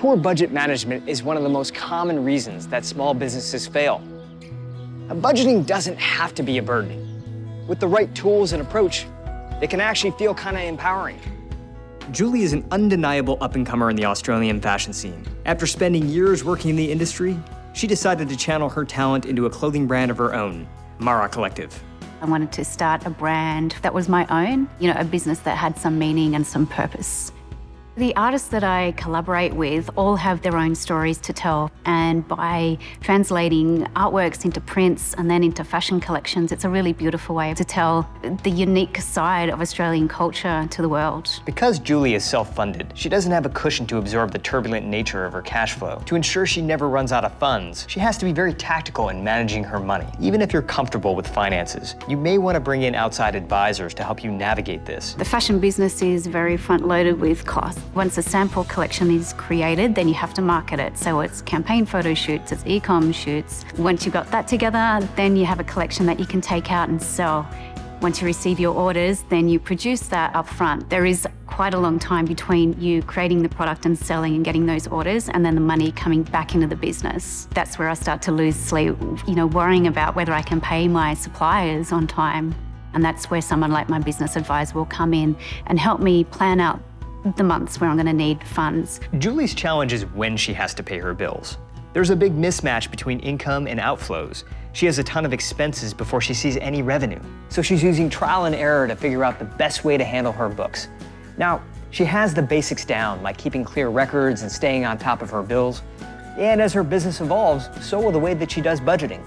Poor budget management is one of the most common reasons that small businesses fail. And budgeting doesn't have to be a burden. With the right tools and approach, it can actually feel kind of empowering. Julie is an undeniable up-and-comer in the Australian fashion scene. After spending years working in the industry, she decided to channel her talent into a clothing brand of her own, Mara Collective. I wanted to start a brand that was my own, a business that had some meaning and some purpose. The artists that I collaborate with all have their own stories to tell, and by translating artworks into prints and then into fashion collections, it's a really beautiful way to tell the unique side of Australian culture to the world. Because Julie is self-funded, she doesn't have a cushion to absorb the turbulent nature of her cash flow. To ensure she never runs out of funds, she has to be very tactical in managing her money. Even if you're comfortable with finances, you may want to bring in outside advisors to help you navigate this. The fashion business is very front-loaded with costs. Once a sample collection is created, then you have to market it. So it's campaign photo shoots, it's e-com shoots. Once you've got that together, then you have a collection that you can take out and sell. Once you receive your orders, then you produce that up front. There is quite a long time between you creating the product and selling and getting those orders and then the money coming back into the business. That's where I start to lose sleep, worrying about whether I can pay my suppliers on time. And that's where someone like my business advisor will come in and help me plan out the months where I'm going to need funds. Julie's challenge is when she has to pay her bills. There's a big mismatch between income and outflows. She has a ton of expenses before she sees any revenue. So she's using trial and error to figure out the best way to handle her books. Now, she has the basics down, like keeping clear records and staying on top of her bills. And as her business evolves, so will the way that she does budgeting.